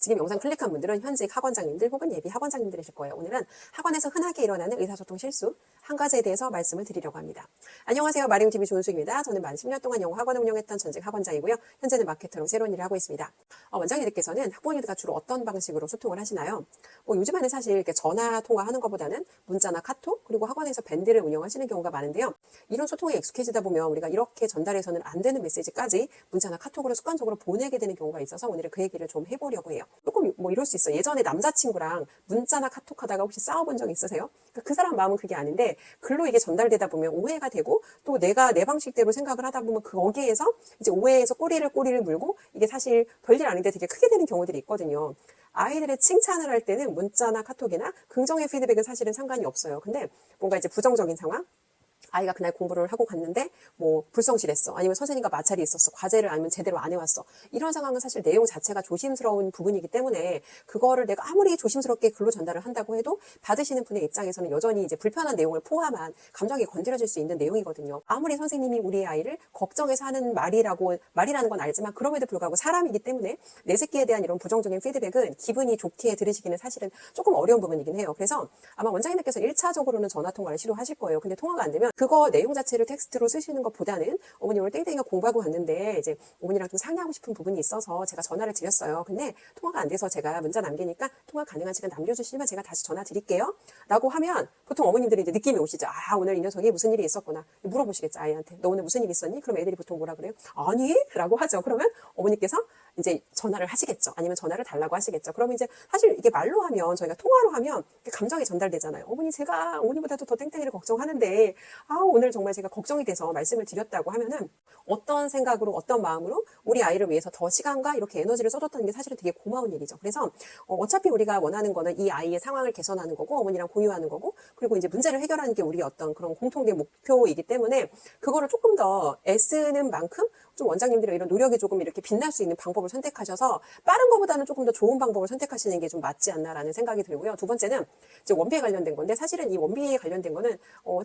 지금 영상 클릭한 분들은 현직 학원장님들 혹은 예비 학원장님들이실 거예요. 오늘은 학원에서 흔하게 일어나는 의사소통 실수 한 가지에 대해서 말씀을 드리려고 합니다. 안녕하세요. 마리움TV 조은숙입니다. 저는 만 10년 동안 영어 학원을 운영했던 전직 학원장이고요. 현재는 마케터로 새로운 일을 하고 있습니다. 원장님들께서는 학부모님들과 주로 어떤 방식으로 소통을 하시나요? 요즘에는 사실 이렇게 전화 통화하는 것보다는 문자나 카톡 그리고 학원에서 밴드를 운영하시는 경우가 많은데요. 이런 소통에 익숙해지다 보면 우리가 이렇게 전달해서는 안 되는 메시지까지 문자나 카톡으로 습관적으로 보내게 되는 경우가 있어서 오늘은 그 얘기를 좀 해보려고 해요. 조금 이럴 수 있어요. 예전에 남자친구랑 문자나 카톡 하다가 혹시 싸워본 적 있으세요? 그 사람 마음은 그게 아닌데 글로 이게 전달되다 보면 오해가 되고 또 내가 내 방식대로 생각을 하다 보면 거기에서 이제 오해에서 꼬리를 물고 이게 사실 별일 아닌데 되게 크게 되는 경우들이 있거든요. 아이들의 칭찬을 할 때는 문자나 카톡이나 긍정의 피드백은 사실은 상관이 없어요. 근데 뭔가 이제 부정적인 상황, 아이가 그날 공부를 하고 갔는데 불성실했어. 아니면 선생님과 마찰이 있었어. 과제를 아니면 제대로 안 해왔어. 이런 상황은 사실 내용 자체가 조심스러운 부분이기 때문에 그거를 내가 아무리 조심스럽게 글로 전달을 한다고 해도 받으시는 분의 입장에서는 여전히 이제 불편한 내용을 포함한 감정이 건드려질 수 있는 내용이거든요. 아무리 선생님이 우리 아이를 걱정해서 하는 말이라는 건 알지만 그럼에도 불구하고 사람이기 때문에 내 새끼에 대한 이런 부정적인 피드백은 기분이 좋게 들으시기는 사실은 조금 어려운 부분이긴 해요. 그래서 아마 원장님께서 1차적으로는 전화통화를 시도하실 거예요. 근데 통화가 안 되면 그거 내용 자체를 텍스트로 쓰시는 것보다는 어머니 오늘 땡땡이가 공부하고 왔는데 이제 어머니랑 좀 상의하고 싶은 부분이 있어서 제가 전화를 드렸어요. 근데 통화가 안 돼서 제가 문자 남기니까 통화 가능한 시간 남겨주시면 제가 다시 전화 드릴게요. 라고 하면 보통 어머님들이 이제 느낌이 오시죠. 아, 오늘 이 녀석이 무슨 일이 있었구나. 물어보시겠죠, 아이한테. 너 오늘 무슨 일 있었니? 그럼 애들이 보통 뭐라 그래요? 아니? 라고 하죠. 그러면 어머니께서 이제 전화를 하시겠죠. 아니면 전화를 달라고 하시겠죠. 그러면 이제 사실 이게 말로 하면 저희가 통화로 하면 감정이 전달되잖아요. 어머니 제가 어머니보다도 더 땡땡이를 걱정하는데 오늘 정말 제가 걱정이 돼서 말씀을 드렸다고 하면은 어떤 생각으로 어떤 마음으로 우리 아이를 위해서 더 시간과 이렇게 에너지를 써줬다는 게 사실은 되게 고마운 일이죠. 그래서 어차피 우리가 원하는 거는 이 아이의 상황을 개선하는 거고 어머니랑 공유하는 거고 그리고 이제 문제를 해결하는 게 우리 어떤 그런 공통된 목표이기 때문에 그거를 조금 더 애쓰는 만큼 좀 원장님들의 이런 노력이 조금 이렇게 빛날 수 있는 방법을 선택하셔서 빠른 것보다는 조금 더 좋은 방법을 선택하시는 게 좀 맞지 않나라는 생각이 들고요. 두 번째는 이제 원비에 관련된 건데 사실은 이 원비에 관련된 거는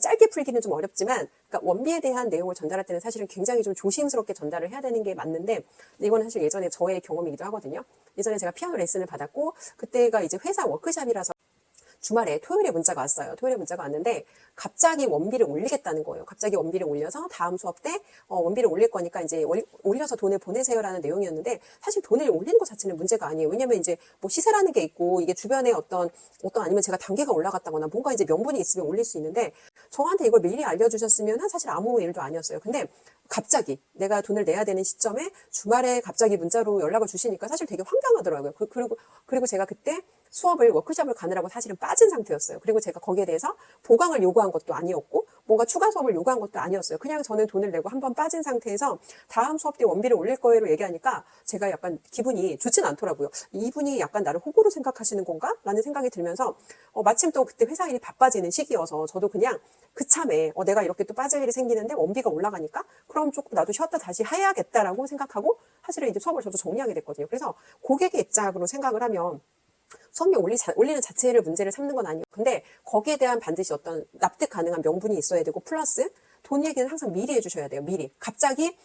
짧게 풀기는 좀 어렵지만 그러니까 원비에 대한 내용을 전달할 때는 사실은 굉장히 좀 조심스럽게 전달을 해야 되는 게 맞는데 이거는 사실 예전에 저의 경험이기도 하거든요. 예전에 제가 피아노 레슨을 받았고 그때가 이제 회사 워크숍이라서 주말에 토요일에 문자가 왔어요. 토요일에 문자가 왔는데 갑자기 원비를 올리겠다는 거예요. 갑자기 원비를 올려서 다음 수업 때 원비를 올릴 거니까 이제 올려서 돈을 보내세요라는 내용이었는데 사실 돈을 올리는 것 자체는 문제가 아니에요. 왜냐면 이제 시세라는 게 있고 이게 주변에 어떤 아니면 제가 단계가 올라갔다거나 뭔가 이제 명분이 있으면 올릴 수 있는데 저한테 이걸 미리 알려주셨으면 사실 아무 일도 아니었어요. 근데 갑자기 내가 돈을 내야 되는 시점에 주말에 갑자기 문자로 연락을 주시니까 사실 되게 황당하더라고요. 그리고 제가 그때 워크숍을 가느라고 사실은 빠진 상태였어요. 그리고 제가 거기에 대해서 보강을 요구한 것도 아니었고 뭔가 추가 수업을 요구한 것도 아니었어요. 그냥 저는 돈을 내고 한번 빠진 상태에서 다음 수업 때 원비를 올릴 거예요 얘기하니까 제가 약간 기분이 좋진 않더라고요. 이분이 약간 나를 호구로 생각하시는 건가? 라는 생각이 들면서 마침 또 그때 회사 일이 바빠지는 시기여서 저도 그냥 그참에 내가 이렇게 또 빠질 일이 생기는데 원비가 올라가니까 그럼 조금 나도 쉬었다 다시 해야겠다라고 생각하고 사실은 이제 수업을 저도 정리하게 됐거든요. 그래서 고객의 입장으로 생각을 하면 수업료 올리는 자체를 문제를 삼는 건 아니에요. 근데 거기에 대한 반드시 어떤 납득 가능한 명분이 있어야 되고 플러스 돈 얘기는 항상 미리 해주셔야 돼요. 미리. 갑자기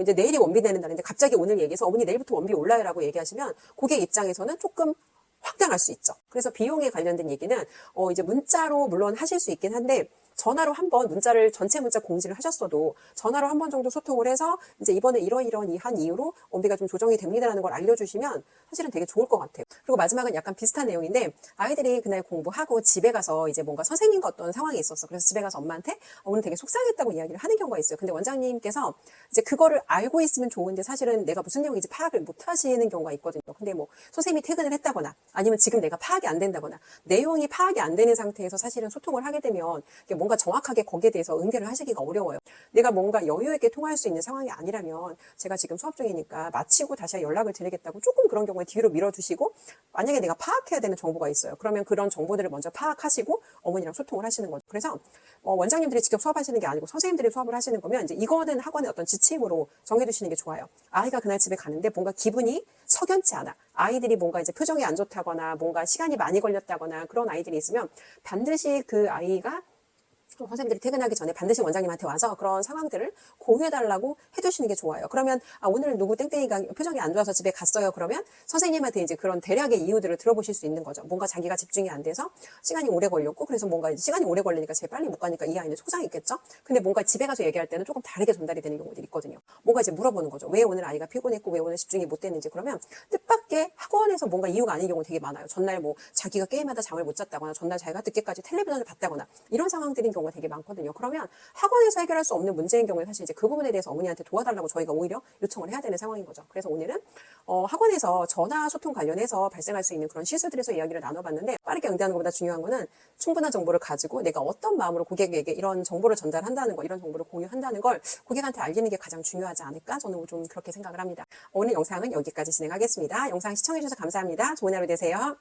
이제 내일이 원비 내는 날인데 갑자기 오늘 얘기해서 어머니 내일부터 원비 올라요라고 얘기하시면 고객 입장에서는 조금 확장할 수 있죠. 그래서 비용에 관련된 얘기는 이제 문자로 물론 하실 수 있긴 한데 전화로 한번 전체 문자 공지를 하셨어도 전화로 한 번 정도 소통을 해서 이제 이번에 이러이러한 이유로 원비가 좀 조정이 됩니다라는 걸 알려주시면 사실은 되게 좋을 것 같아요. 그리고 마지막은 약간 비슷한 내용인데 아이들이 그날 공부하고 집에 가서 이제 뭔가 선생님과 어떤 상황이 있었어. 그래서 집에 가서 엄마한테 오늘 되게 속상했다고 이야기를 하는 경우가 있어요. 근데 원장님께서 이제 그거를 알고 있으면 좋은데 사실은 내가 무슨 내용인지 파악을 못 하시는 경우가 있거든요. 근데 선생님이 퇴근을 했다거나 아니면 지금 내가 파악이 안 된다거나 내용이 파악이 안 되는 상태에서 사실은 소통을 하게 되면 뭔가 정확하게 거기에 대해서 응대를 하시기가 어려워요. 내가 뭔가 여유 있게 통화할 수 있는 상황이 아니라면 제가 지금 수업 중이니까 마치고 다시 연락을 드리겠다고 조금 그런 경우에 뒤로 밀어주시고 만약에 내가 파악해야 되는 정보가 있어요. 그러면 그런 정보들을 먼저 파악하시고 어머니랑 소통을 하시는 거죠. 그래서 원장님들이 직접 수업하시는 게 아니고 선생님들이 수업을 하시는 거면 이제 이거는 학원의 어떤 지침으로 정해두시는 게 좋아요. 아이가 그날 집에 가는데 뭔가 기분이 석연치 않아. 아이들이 뭔가 이제 표정이 안 좋다거나 뭔가 시간이 많이 걸렸다거나 그런 아이들이 있으면 반드시 그 아이가 또 선생님들이 퇴근하기 전에 반드시 원장님한테 와서 그런 상황들을 공유해달라고 해두시는 게 좋아요. 그러면 오늘 누구 땡땡이가 표정이 안 좋아서 집에 갔어요. 그러면 선생님한테 이제 그런 대략의 이유들을 들어보실 수 있는 거죠. 뭔가 자기가 집중이 안 돼서 시간이 오래 걸렸고, 그래서 뭔가 이제 시간이 오래 걸리니까 집에 빨리 못 가니까 이 아이는 속상이 있겠죠. 근데 뭔가 집에 가서 얘기할 때는 조금 다르게 전달이 되는 경우들이 있거든요. 뭔가 이제 물어보는 거죠. 왜 오늘 아이가 피곤했고 왜 오늘 집중이 못 됐는지. 그러면 뜻밖의 학원에서 뭔가 이유가 아닌 경우 되게 많아요. 전날 뭐 자기가 게임하다 잠을 못 잤다거나 전날 자기가 늦게까지 텔레비전을 봤다거나 이런 상황들인 경우가 되게 많거든요. 그러면 학원에서 해결할 수 없는 문제인 경우에 사실 이제 그 부분에 대해서 어머니한테 도와달라고 저희가 오히려 요청을 해야 되는 상황인 거죠. 그래서 오늘은 학원에서 전화 소통 관련해서 발생할 수 있는 그런 실수들에서 이야기를 나눠봤는데, 빠르게 응대하는 것보다 중요한 거는 충분한 정보를 가지고 내가 어떤 마음으로 고객에게 이런 정보를 전달한다는 거, 이런 정보를 공유한다는 걸 고객한테 알리는 게 가장 중요하지 않을까, 저는 좀 그렇게 생각을 합니다. 오늘 영상은 여기까지 진행하겠습니다. 영상 시청해주셔서 감사합니다. 좋은 하루 되세요.